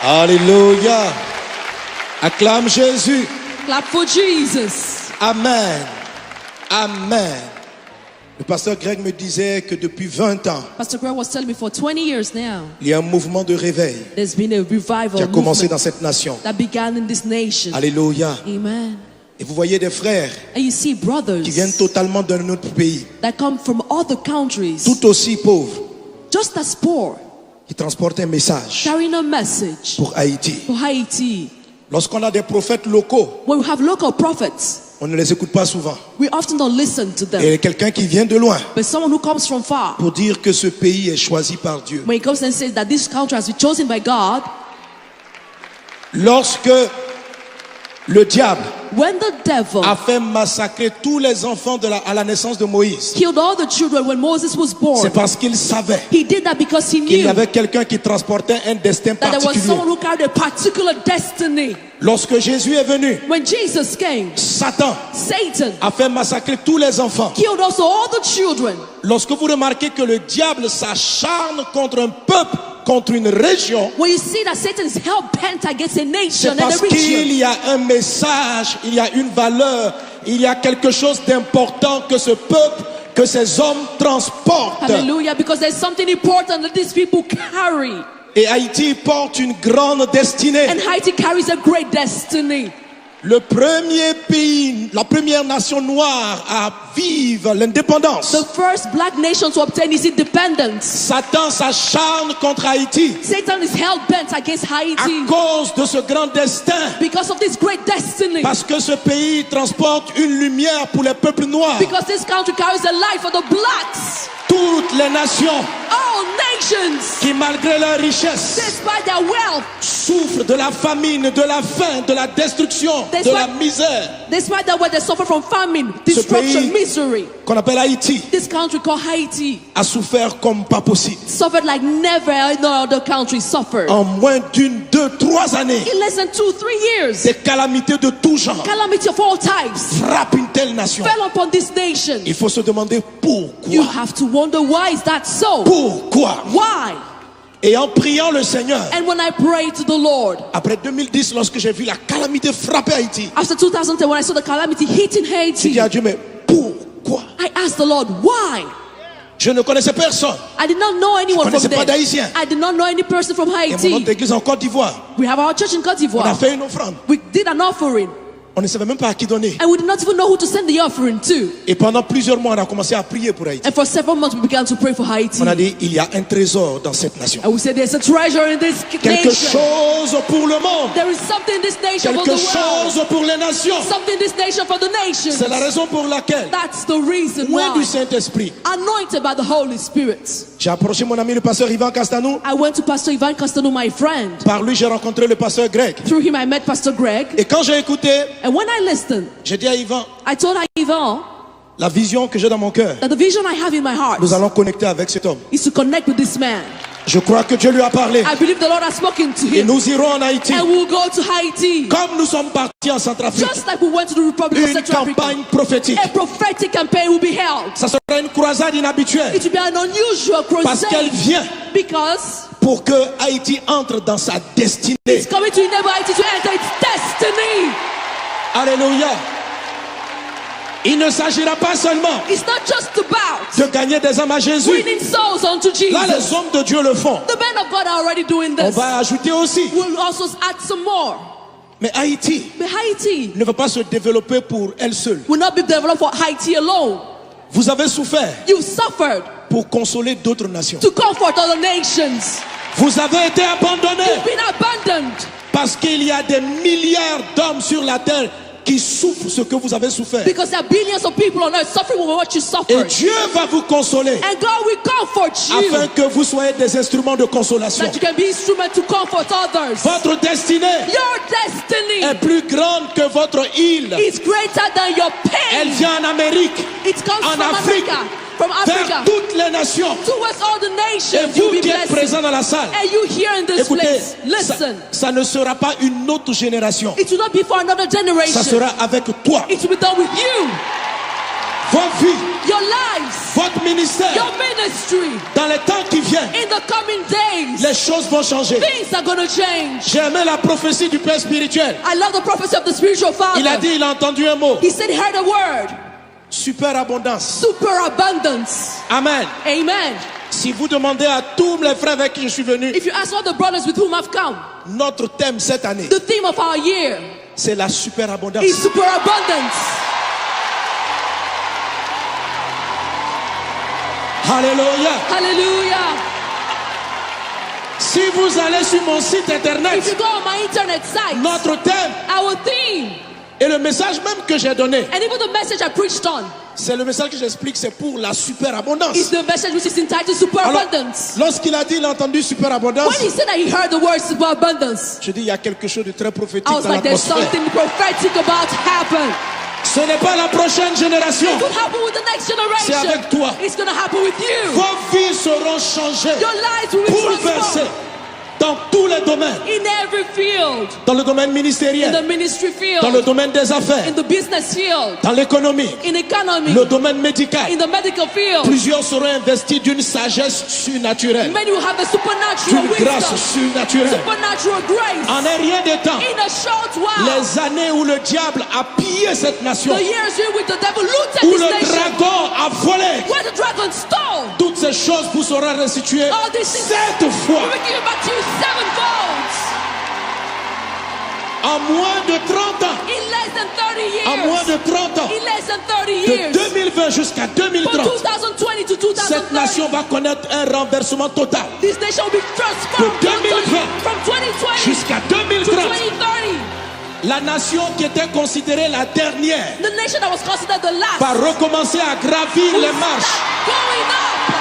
Alléluia. Acclame Jésus. Clap for Jesus. Amen. Amen. Le pasteur Greg me disait que depuis 20 ans, Pastor Greg was telling me for 20 years now, il y a un mouvement de réveil there's been a revival qui a commencé dans movement cette nation. that began in this nation. Alléluia. Amen. Et vous voyez des frères And you see brothers qui viennent totalement d'un autre pays, that come from other countries, tout aussi pauvres, just as poor, qui transportent un message carrying a message pour Haïti. for Haiti. Lorsqu'on a des prophètes locaux, When we have local prophets, on ne les écoute pas souvent. we often don't listen to them. Et quelqu'un qui vient de loin But someone who comes from far, pour dire que ce pays est choisi par Dieu. when he comes and says that this country has been chosen by God, Lorsque le diable when the devil a fait massacrer tous les enfants à la naissance de Moïse, killed all the children when Moses was born, c'est parce qu'il savait he did that because he qu'il y knew avait quelqu'un qui transportait un destin that there was particulier. someone who carried a particular destiny. Lorsque Jésus est venu, When Jesus came, Satan Satan a fait massacrer tous les enfants. killed also all the children. Lorsque vous remarquez que le diable s'acharne contre un peuple, contre une région, When you see that Satan is hell-bent against a nation c'est and parce a region, qu'il y a un message, il y a une valeur, il y a quelque chose d'important que ce peuple, que ces hommes transportent. hallelujah, because there's something important that these people carry. Et Haïti porte une grande destinée. And Haiti carries a great destiny. Le premier pays, la première nation noire à vivre l'indépendance. The first black nation to obtain its independence. Satan s'acharne contre Haïti Satan is hell-bent against à Haiti cause de ce grand destin. because of this great destiny. Parce que ce pays transporte une lumière pour les peuples noirs. Because this country carries a light for the blacks. Toutes les nations All nations, qui, malgré leur richesse, despite their wealth, souffrent de la famine, de la faim, de la destruction, de la misère. despite that, where they suffer from famine, destruction, pays misery, qu'on appelle Haïti this country called Haiti a souffert comme pas possible. suffered like never no other country suffered. En moins d'une, 2, 3 années, In less than 2-3 years, des calamités de tout genre calamity of all types frappent une telle nation. fell upon this nation. Il faut se demander You pourquoi. have to wonder, why is that so? Pourquoi? Why? Et en priant le Seigneur, And when I prayed to the Lord, après 2010, lorsque j'ai vu la calamité frapper Haïti, after 2010, when I saw the calamity hitting j'ai Haiti, dit à Dieu, mais pourquoi? I asked the Lord, why? Je ne connaissais personne. I did not know anyone Je from connaissais pas there. d'Haïtien. I did not know any person from Et mon autre Haiti. église en Côte d'Ivoire, We have our church in Côte on a d'Ivoire. fait une offrande. We did an offering, On ne savait même pas à qui donner. and we did not even know who to send the offering to. Et pendant plusieurs mois, on a commencé à prier pour Haïti. And for several months, we began to pray for Haiti. On a dit, il y a un trésor dans cette nation. And we said, there's a treasure in this Quelque nation. chose pour le monde. There is something in this nation for the Quelque world. chose pour les nations. Something in this nation for the nations. C'est la raison pour laquelle, That's the reason loin du why. Saint-Esprit, Anointed by the Holy Spirit. j'ai approché mon ami le pasteur Ivan Castanou. I went to Pastor Ivan Costello, my friend. Par lui, j'ai rencontré le pasteur Greg. Through him, I met Pastor Greg. Et quand j'ai écouté, And when I listened, j'ai dit à Ivan, I told Ivan la vision que j'ai dans mon cœur, that the vision I have in my heart nous allons connecter avec cet homme. is to connect with this man. Je crois que Dieu lui a parlé. I believe the Lord has spoken to Et him. nous irons en Haïti. And we'll go to Haiti. Comme nous sommes partis en Centrafrique. Just like we went to the Republic of Une Central Africa. campagne prophétique. A prophetic campaign will be held. Ça sera une croisade inhabituelle. It will be an unusual Parce qu'elle crusade. vient Because pour que Haïti entre dans sa destinée. it's coming to enable Haiti to enter its destiny. Alléluia. Il ne s'agira pas seulement It's not just about de gagner des âmes à Jésus. winning souls unto Là, les Jesus. hommes de Dieu le font. The men of God are already doing On this. va ajouter aussi. We'll also add some more. Mais Haïti But Haiti ne va pas se développer pour elle seule. will not be developed for Haiti alone. Vous avez souffert You've suffered pour consoler d'autres nations. to comfort other nations. Vous avez été abandonnés You've been abandoned parce qu'il y a des milliards d'hommes sur la terre qui souffrent ce que vous avez souffert. because there are billions of people on earth suffering with what you Et suffered. Dieu va vous consoler And God will comfort you afin que vous soyez des instruments de consolation. that you can be instrument to comfort others. Votre destinée Your destiny est plus grande que votre île. is greater than your Elle pain. vient en Amérique, It comes en from Afrique, Africa, from vers Africa toutes les nations. towards all the Et nations. You'll vous be qui êtes blessed. présents dans la salle, And you here in this écoutez, place, listen. ça ne sera pas une autre génération. It will not be for another Ça generation. sera avec toi. It will be done with you. Votre vie, Your lives, votre ministère, your ministry. dans les temps qui viennent, In the coming days, Les choses vont changer. Things are going to change. J'ai aimé la prophétie du Père spirituel. I love the prophecy of the spiritual father. Il a dit, il a entendu un mot. He said he heard a word. Superabondance. Superabundance. Amen. Amen. Si vous demandez à tous les frères avec qui je suis venu, If you ask all the brothers with whom I've come, notre thème cette année, the theme of our year c'est la superabondance. is superabundance. Alléluia. Hallelujah. Si vous allez sur mon site If you internet, go on my internet site, notre thème our theme, et le message même que j'ai donné, and even the message I preached on, c'est le message que j'explique, c'est pour la superabondance. is the message which is entitled Superabundance. Lorsqu'il a dit, il a entendu superabondance, When he said that he heard the word superabundance, je dis, il y a quelque chose de très prophétique I was dans like, there's l'atmosphère. something prophetic about to happen. Ce n'est pas la prochaine génération. It could happen with the next generation. C'est avec toi. It's going to happen with you. Vos vies seront changées, Your lives will be bouleversées transformed dans tous les domaines. in every field. Dans le domaine In ministériel, the ministry field, dans le domaine des affaires, in the business field, dans l'économie, in economy, le domaine médical. in the medical field. Plusieurs seront investis d'une sagesse surnaturelle, Many will have a supernatural d'une grâce wisdom, surnaturelle. supernatural grace. En un rien de temps, In a short while, les années où le diable a pillé cette nation, the years in which the devil looted où this le nation, dragon a volé, where the dragon stole, toutes ces choses vous seront restituées all these things 7 fois. will be given back to you sevenfold. En moins de 30 ans, In less than 30 years. en moins de 30 ans, In less than 30 de years. 2020 jusqu'à From 2030, 2020 to cette 2030. nation va connaître un renversement total. This nation will be transformed De 2020 from 2020 Jusqu'à to 2030, 2030. la nation qui était considérée la dernière The nation that was considered the last va recommencer à gravir will les marches. start going up.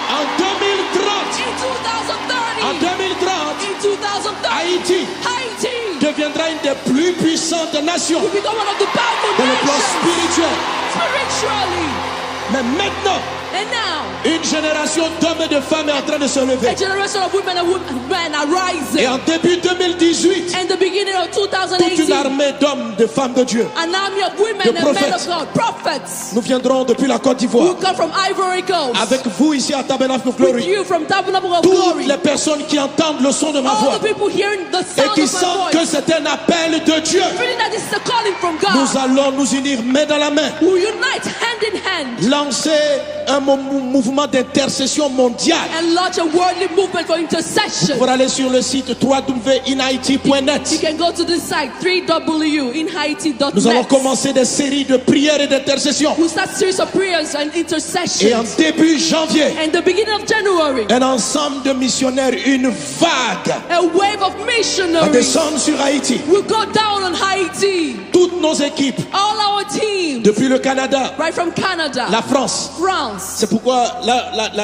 En 2030, In 2030. en 2030, In 2030. Haïti Haiti deviendra une des plus puissantes nations will become one of the powerful dans le plan nations spirituel. spiritually. Mais maintenant, And now, une génération d'hommes et de femmes est en train de se lever. a generation of women and men are rising. Et en début 2018, And the beginning of toute une 2018, armée d'hommes, de femmes de Dieu, an army of women de and men prophètes. of God, prophets, nous viendrons depuis la Côte who d'Ivoire. come from Ivory Coast, Avec vous ici à Tabernacle of with Glory. you from Tabernacle of Toutes Glory, les personnes qui entendent le son de ma all voix the people hearing the et sound qui of my sentent que voice, c'est un appel de Dieu, feeling that this is a calling from God, nous allons nous unir main dans la main, will unite hand in hand lancer un mouvement d'intercession mondiale. and launch a worldly movement for intercession. Pour aller sur le site You www.inhaiti.net, can go to this site, www.inhaiti.net. nous allons commencer des séries de prières et d'intercession. We'll start series of prayers and Et en intercessions. début janvier, And the beginning of January, un ensemble de missionnaires, une vague, a wave of va missionaries descendre sur Haïti. will go down on Haiti. Toutes nos équipes, All our teams, depuis le Canada, right from Canada, la France. France. C'est pourquoi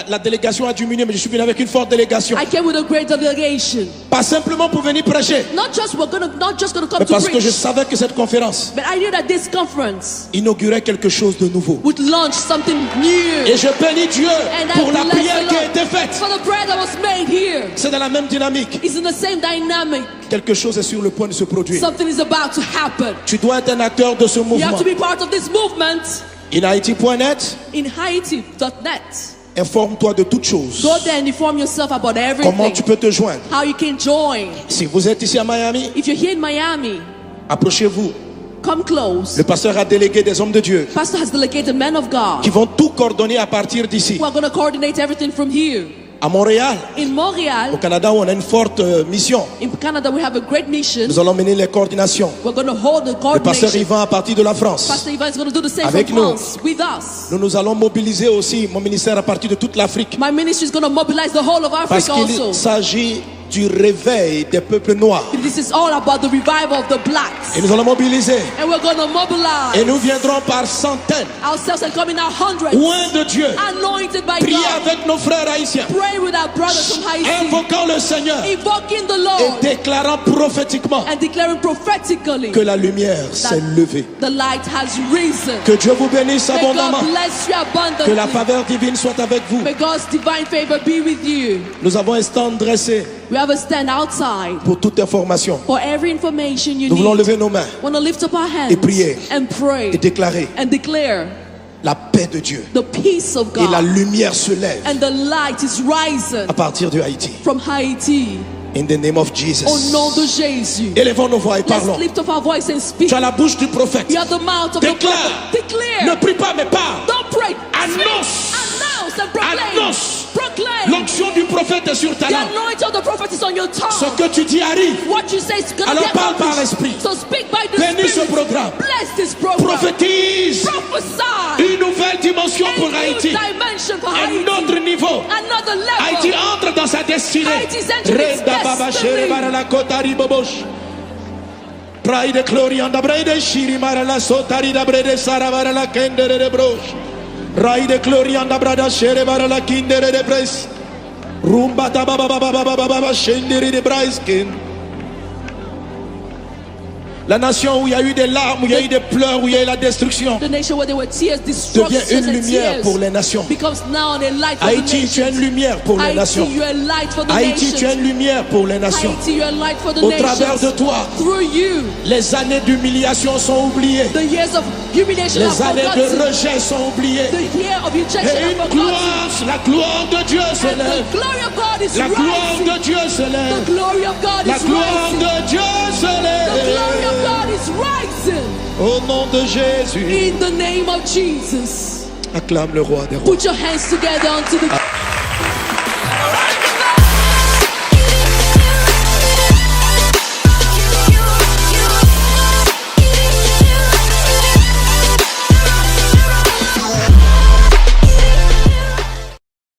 la délégation a diminué, mais je suis venu avec une forte délégation. I came with a great delegation. Pas simplement pour venir prêcher, Not just gonna come mais to parce que je preach, savais que cette conférence but I knew that this conference inaugurait quelque chose de nouveau. would launch something new. Et je bénis Dieu And pour I la bless prière the qui a Lord été faite. for the prayer that was made here. C'est dans la même dynamique. It's in the same dynamic. Quelque chose est sur le point de se produire. Something is about to happen. Tu dois être un acteur de ce You mouvement. have to be part of this movement. InHaiti.net, In Haiti.net. informe-toi de toutes choses. Go there and inform yourself about Comment tu everything. peux te joindre? How you can join. Si vous êtes ici à Miami, If you're here in Miami, approchez-vous. come close. Le pasteur a délégué des hommes de Dieu Pastor has delegated men of qui God vont tout coordonner à partir d'ici. who are going to coordinate everything from here. À Montréal, In au Montreal, Canada, où on a une forte mission. in Canada, we have a great mission. Nous allons mener les coordinations. We're going to hold the Le pasteur coordination. Yvan à partir de la France. Pastor Ivan is going to do the same Avec from nous. France with us. Nous allons mobiliser aussi mon ministère à partir de toute l'Afrique. My ministry is going to mobilize the whole of Parce Africa qu'il also. s'agit du réveil des peuples noirs. This is all about the revival of the blacks. Et nous allons mobiliser. And we're going to mobilize Et nous viendrons par centaines, ourselves and come in our hundreds, loin de Dieu, anointed by prier God. avec nos frères haïtiens, Pray with our brothers from Haiti, invoquant le Seigneur invoking the et Lord déclarant prophétiquement and declaring prophetically que la lumière s'est levée. the light has risen. Que Dieu vous bénisse May abondamment. God bless you Que la abundantly. faveur divine soit avec vous. May God's divine favor be with you. Nous avons un stand dressé We have a stand outside pour toute information. for every information you Nous voulons need. lever nos mains Want to lift up our hands Et prier. and pray et déclarer and declare La paix de Dieu the peace of et la God, lumière se lève and the light is rising à partir de Haïti. from Haiti. In the name of Au Jesus. nom de Jésus. Élevons nos voix et Let's parlons. lift up our voice and speak. Tu as la bouche du prophète. You have the mouth of the Déclare. prophet. Declare. Ne prie pas mais parle. Don't pray. Annonce. Speak. Announce and proclaim. Annonce. Proclaim. L'onction du prophète est sur ta The langue. anointing of the prophet is on your tongue. Ce que tu dis arrive. What you say is going to Alors be parle par accomplished. l'esprit. So speak by the Bénis ce Spirit. programme. Bless this program. Prophétise Prophesy. une nouvelle dimension A pour new Haïti. dimension for Un Haiti. autre niveau. Another level. Haïti entre dans sa destinée. Haïti's entering its Reda baba destiny. shere bara la kotari bobosh. Pride glory and brede shiri mara la sotari da brede sara bara la kendere de brosh. Ride glory and brada shere bara la kindere de pres. Rumba da baba baba baba baba shendere de braiskin. La nation où il y a eu des larmes, où il y a eu des pleurs, où il y a eu la destruction, The nation where there were tears, devient destruction une and lumière tears pour les nations. becomes now a light for Haïti, the tu es une nations. lumière pour les nations. Haïti, you are a light for the Haïti, tu es nations. une lumière pour les nations. Haïti, you are a light for the Au travers de nations. toi, Through you, les années d'humiliation sont oubliées. the years of humiliation are Les années forgotten. de rejet sont oubliées. The year of rejection Et are une forgotten. gloire, la gloire de Dieu se And lève. the glory of God is La gloire rising. de Dieu se The lève. glory of God La is gloire rising. de Dieu se The glory of lève. God is rising. Au nom de Jésus, In the name of Jesus. acclame le roi des rois. Put your hands together unto the